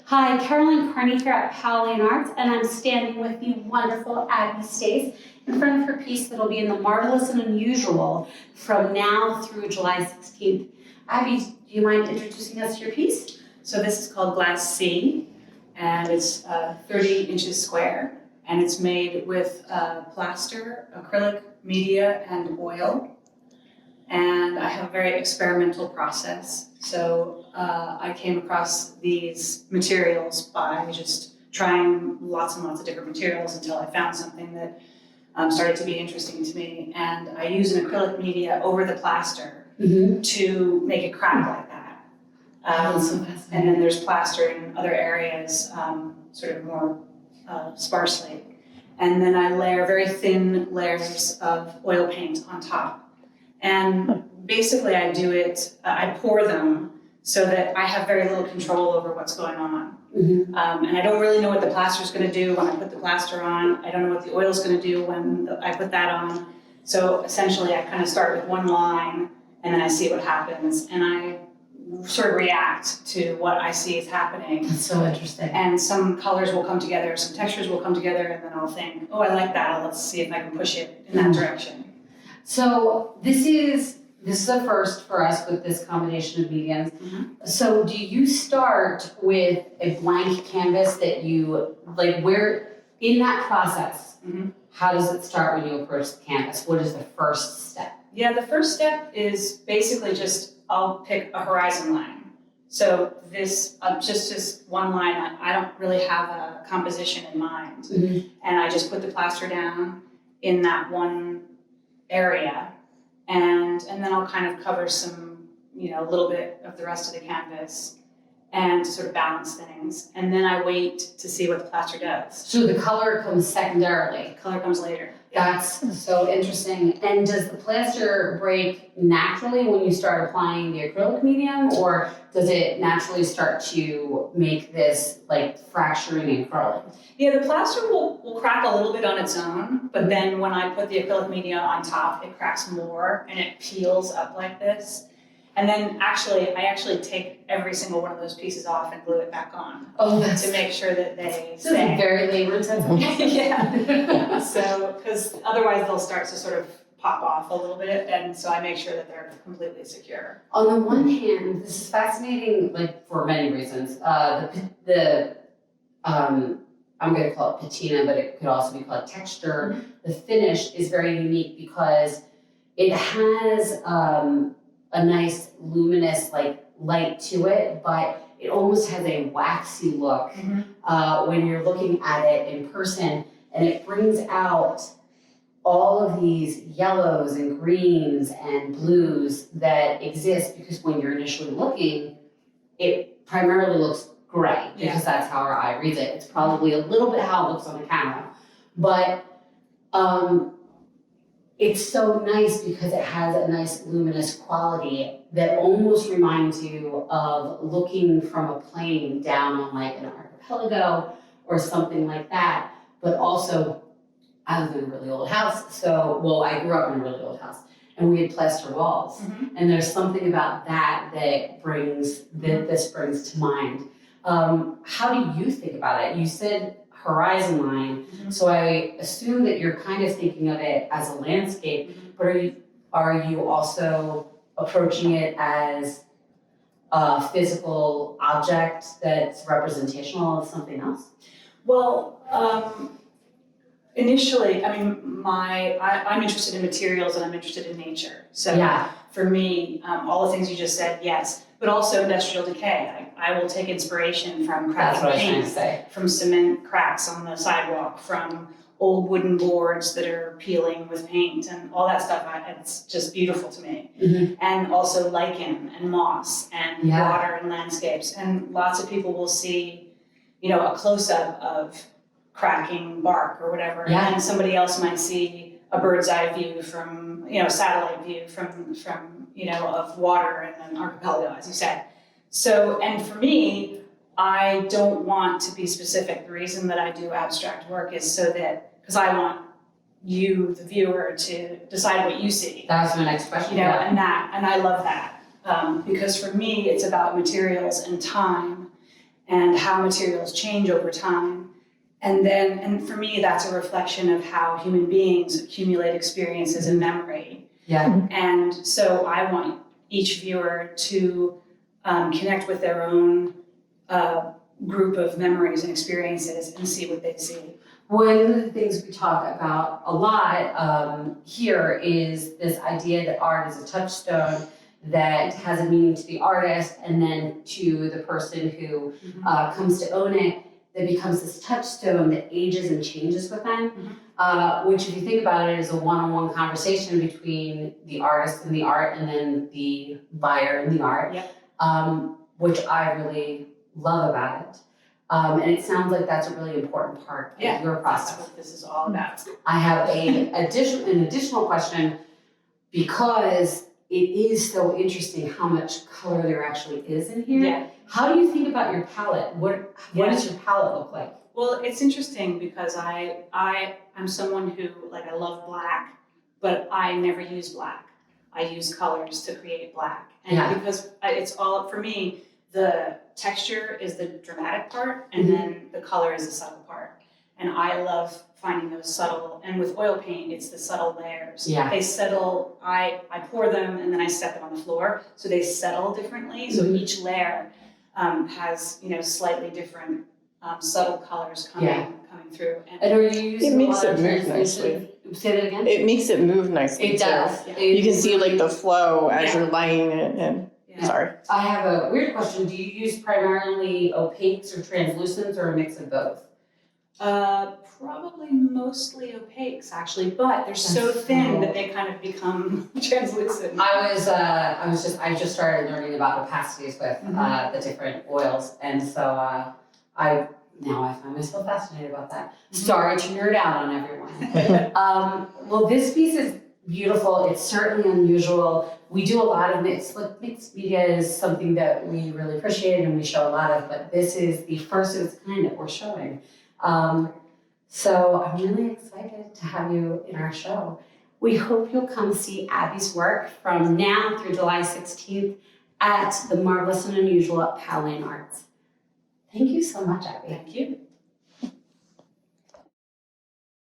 Hi, Carolyn Kearney here at Powell Arts, and I'm standing with the wonderful Abbey Stace in front of her piece that'll be in the Marvelous and Unusual from now through July 16th. Abbey, do you mind introducing us to your piece? So this is called Glass C, and it's 30 inches square, and it's made with plaster, acrylic media, and oil. And I have a very experimental process. So I came across these materials by just trying lots and lots of different materials until I found something that started to be interesting to me. And I use an acrylic media over the plaster to make it crack like that. And then there's plaster in other areas, sort of more sparsely. And then I layer very thin layers of oil paint on top. And basically I do it, I pour them so that I have very little control over what's going on. And I don't really know what the plaster is going to do when I put the plaster on. I don't know what the oil is going to do when I put that on. So essentially I kind of start with one line and then I see what happens. And I sort of react to what I see is happening. That's so interesting. And some colors will come together, some textures will come together, and then I'll think, oh, I like that. Let's see if I can push it in that direction. So this is a first for us with this combination of mediums. So do you start with a blank canvas that you, like where, in that process, how does it start when you approach the canvas? What is the first step? Yeah, the first step is basically just, I'll pick a horizon line. So this, just one line, I don't really have a composition in mind. And I just put the plaster down in that one area, and then I'll kind of cover some, a little bit of the rest of the canvas and to sort of balance things. And then I wait to see what the plaster does. So the color comes secondarily. Color comes later. That's so interesting. And does the plaster break naturally when you start applying the acrylic medium, or does it naturally start to make this like fracturing and curling? Yeah, the plaster will crack a little bit on its own, but then when I put the acrylic media on top, it cracks more and it peels up like this. And then I actually take every single one of those pieces off and glue it back on to make sure that they So stay. it's very labor intensive. Yeah. So, because otherwise they'll start to sort of pop off a little bit, and so I make sure that they're completely secure. On the one hand, this is fascinating, like for many reasons. I'm going to call it patina, but it could also be called texture. The finish is very unique because it has a nice luminous light to it, but it almost has a waxy look when you're looking at it in person, and it brings out all of these yellows and greens and blues that exist because when you're initially looking, it primarily looks gray because that's how our eye reads it. It's probably a little bit how it looks on the camera, but it's so nice because it has a nice luminous quality that almost reminds you of looking from a plane down on like an archipelago or something like that. But also, I live in a really old house, I grew up in a really old house, and we had plaster walls. And there's something about that that this brings to mind. How do you think about it? You said horizon line, so I assume that you're kind of thinking of it as a landscape, but are you also approaching it as a physical object that's representational of something else? Well, initially, I'm interested in materials and I'm interested in nature. So for me, all the things you just said, yes, but also industrial decay. I will take inspiration from cracking paint, from cement cracks on the sidewalk, from old wooden boards that are peeling with paint and all that stuff. It's just beautiful to me. And also lichen and moss and water and landscapes. And lots of people will see, a close-up of cracking bark or whatever, and somebody else might see a bird's eye view from, satellite view from of water and an archipelago, as you said. So, and for me, I don't want to be specific. The reason that I do abstract work is so that, because I want you, the viewer, to decide what you see. That was my next question. And I love that. Because for me, it's about materials and time and how materials change over time. And for me, that's a reflection of how human beings accumulate experiences and memory. Yeah. And so I want each viewer to connect with their own group of memories and experiences and see what they see. One of the things we talk about a lot here is this idea that art is a touchstone that has a meaning to the artist and then to the person who comes to own it, that becomes this touchstone that ages and changes with them, which if you think about it is a one-on-one conversation between the artist and the art and then the buyer and the art, which I really love about it. And it sounds like that's a really important part of your process. That's what this is all about. I have an additional question, because it is so interesting how much color there actually is in here. Yeah. How do you think about your palette? What does your palette look like? Well, it's interesting because I'm someone who, I love black, but I never use black. I use colors to create black. And because it's all, for me, the texture is the dramatic part, and then the color is the subtle part. And I love finding those subtle, and with oil paint, it's the subtle layers. Yeah. They settle, I pour them and then I set them on the floor, so they settle differently. So each layer has, slightly different subtle colors coming through. And are you using It makes a lot it of move nicely. Say that again? It makes it move nicely It too. does. Yeah. You can see like the flow as Yeah. you're laying it in. Yeah. Sorry. I have a weird question. Do you use primarily opaques or translucents or a mix of both? Probably mostly opaques actually, but they're so thin that they kind of become translucent. I just started learning about opacities with the different oils, and so I find myself fascinated about that. Sorry to nerd out on everyone. Well, this piece is beautiful. It's certainly unusual. We do a lot of mixed media is something that we really appreciate and we show a lot of, but this is the first of its kind that we're showing. So I'm really excited to have you in our show. We hope you'll come see Abbey's work from now through July 16th at the Marvelous and Unusual at Powell Arts. Thank you so much, Abbey. Thank you.